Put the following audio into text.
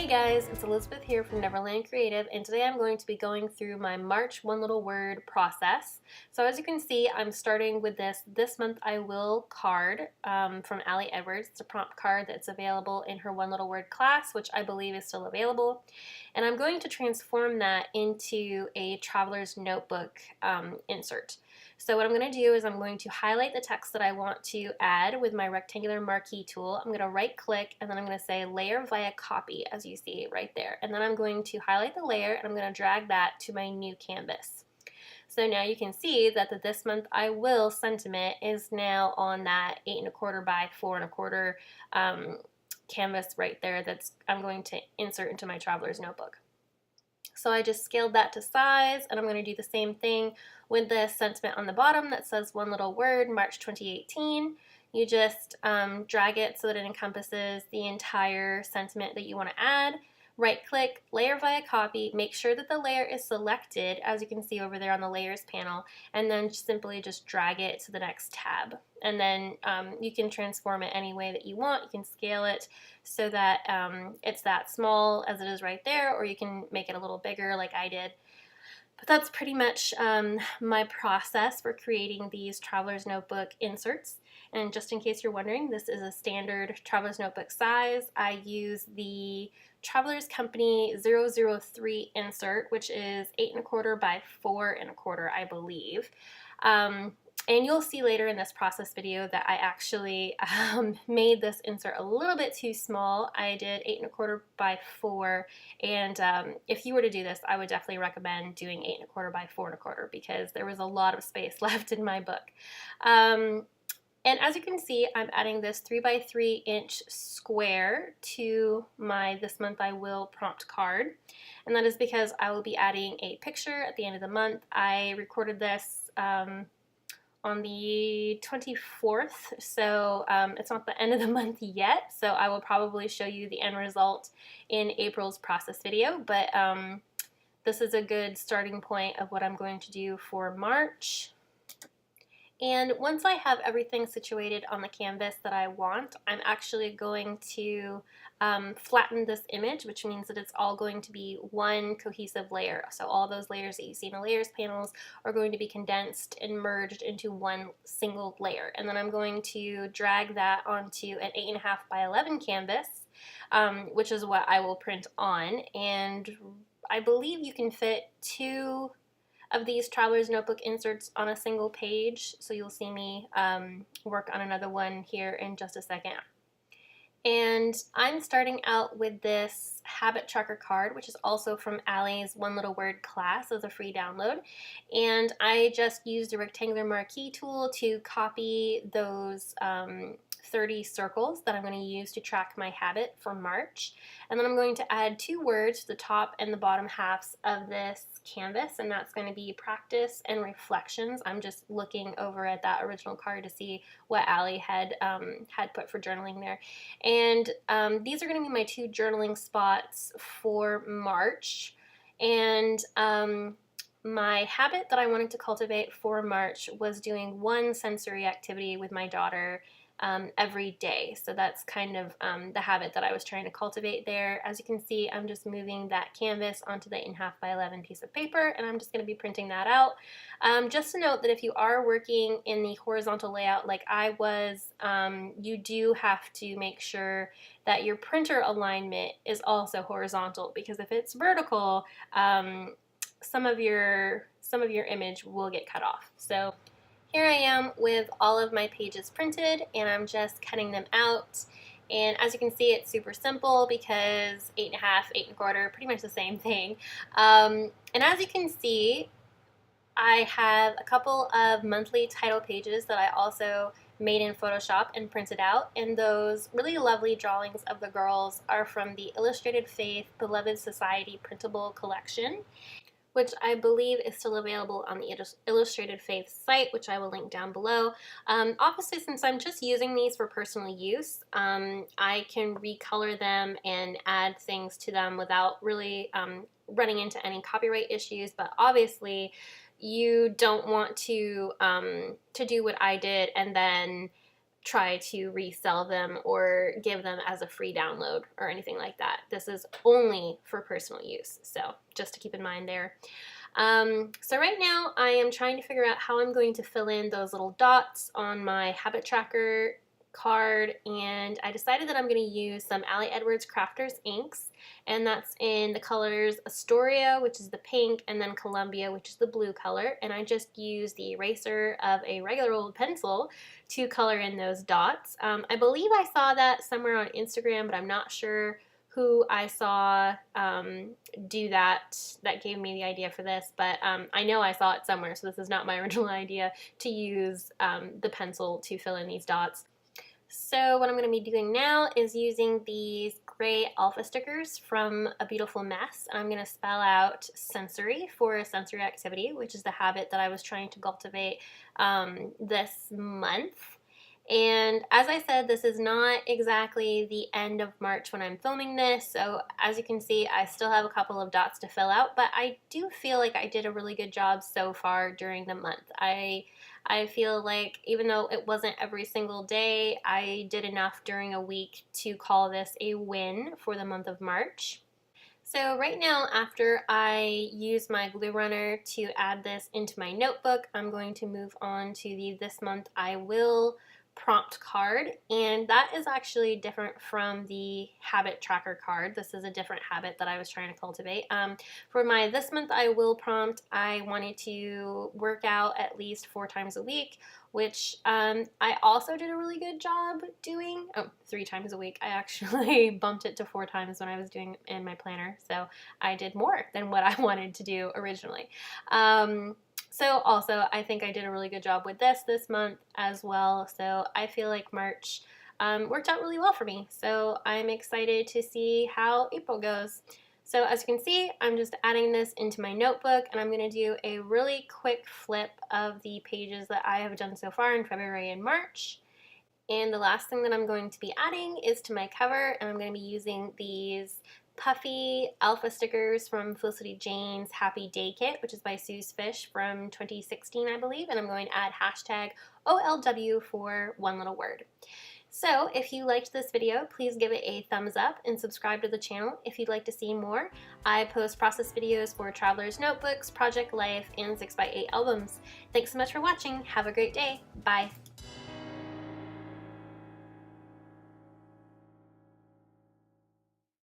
guys, it's Elizabeth here from Neverland Creative, and today I'm going to be going through my March one little word process. So as you can see, I'm starting with this Month I Will card from Ali Edwards. It's a prompt card that's available in her one little word class, which I believe is still available. And I'm going to transform that into a traveler's notebook insert. So what I'm going to do is I'm going to highlight the text that I want to add with my rectangular marquee tool. I'm going to right click and then I'm going to say layer via copy, as you see right there. And then I'm going to highlight the layer and I'm going to drag that to my new canvas. So now you can see that the This Month I Will sentiment is now on that 8¼ by 4¼ canvas right there that's I'm going to insert into my traveler's notebook. So I just scaled that to size, and I'm going to do the same thing with the sentiment on the bottom that says one little word, March 2018. You just drag it so that it encompasses the entire sentiment that you want to add. Right click, layer via copy, make sure that the layer is selected, as you can see over there on the layers panel, and then simply just drag it to the next tab. And then you can transform it any way that you want. You can scale it so that it's that small as it is right there, or you can make it a little bigger like I did. But that's pretty much my process for creating these Traveler's Notebook inserts. And just in case you're wondering, this is a standard Traveler's Notebook size. I use the Traveler's Company 003 insert, which is 8¼ by 4¼ I believe. And you'll see later in this process video that I actually made this insert a little bit too small. I did 8¼ by 4, and if you were to do this, I would definitely recommend doing 8¼ by 4¼ because there was a lot of space left in my book. And as you can see, I'm adding this 3 by 3 inch square to my This Month I Will prompt card. And that is because I will be adding a picture at the end of the month. I recorded this on the 24th, so it's not the end of the month yet, so I will probably show you the end result in April's process video, but this is a good starting point of what I'm going to do for March. And once I have everything situated on the canvas that I want, I'm actually going to flatten this image, which means that it's all going to be one cohesive layer. So all those layers that you see in the layers panels are going to be condensed and merged into one single layer. And then I'm going to drag that onto an 8½ by 11 canvas, which is what I will print on. And I believe you can fit 2 of these Traveler's Notebook inserts on a single page, so you'll see me work on another one here in just a second. And I'm starting out with this habit tracker card, which is also from Ali's One Little Word class as a free download. And I just used the rectangular marquee tool to copy those 30 circles that I'm going to use to track my habit for March. And then I'm going to add 2 words to the top and the bottom halves of this canvas, and that's going to be practice and reflections. I'm just looking over at that original card to see what Ali had put for journaling there. And these are going to be my 2 journaling spots for March. And my habit that I wanted to cultivate for March was doing one sensory activity with my daughter every day. So that's kind of the habit that I was trying to cultivate there. As you can see, I'm just moving that canvas onto the 8½ by 11 piece of paper, and I'm just going to be printing that out. Just to note that if you are working in the horizontal layout like I was, you do have to make sure that your printer alignment is also horizontal, because if it's vertical, some of your image will get cut off. So here I am with all of my pages printed, and I'm just cutting them out. And as you can see, it's super simple because 8½, 8¼ pretty much the same thing. And as you can see, I have a couple of monthly title pages that I also made in Photoshop and printed out, and those really lovely drawings of the girls are from the Illustrated Faith Beloved Society printable collection, which I believe is still available on the Illustrated Faith site, which I will link down below. Obviously, since I'm just using these for personal use, I can recolor them and add things to them without really running into any copyright issues, but obviously you don't want to do what I did and then try to resell them or give them as a free download or anything like that. This is only for personal use, so just to keep in mind there. So right now I am trying to figure out how I'm going to fill in those little dots on my habit tracker card, and I decided that I'm going to use some Ali Edwards Crafters inks, and that's in the colors Astoria, which is the pink, and then Columbia, which is the blue color, and I just use the eraser of a regular old pencil to color in those dots. I believe I saw that somewhere on Instagram, but I'm not sure who I saw do that gave me the idea for this, but I know I saw it somewhere, so this is not my original idea to use the pencil to fill in these dots. So what I'm going to be doing now is using these gray alpha stickers from A Beautiful Mess. I'm going to spell out sensory for a sensory activity, which is the habit that I was trying to cultivate this month. And as I said, this is not exactly the end of March when I'm filming this, so as you can see, I still have a couple of dots to fill out, but I do feel like I did a really good job so far during the month. I feel like even though it wasn't every single day, I did enough during a week to call this a win for the month of March. So right now, after I use my glue runner to add this into my notebook, I'm going to move on to the This Month I Will prompt card, and that is actually different from the habit tracker card. This is a different habit that I was trying to cultivate. For my This Month I Will prompt, I wanted to work out at least 4 times a week, which I also did a really good job doing. 3 times a week. I actually bumped it to 4 times when I was doing it in my planner, so I did more than what I wanted to do originally. So also, I think I did a really good job with this month as well, so I feel like March worked out really well for me, so I'm excited to see how April goes. So as you can see, I'm just adding this into my notebook, and I'm going to do a really quick flip of the pages that I have done so far in February and March. And the last thing that I'm going to be adding is to my cover, and I'm going to be using these puffy alpha stickers from Felicity Jane's Happy Day Kit, which is by Sue's Fish from 2016, I believe, and I'm going to add hashtag OLW for one little word. So if you liked this video, please give it a thumbs up and subscribe to the channel if you'd like to see more. I post process videos for Traveler's Notebooks, Project Life, and 6x8 albums. Thanks so much for watching. Have a great day. Bye.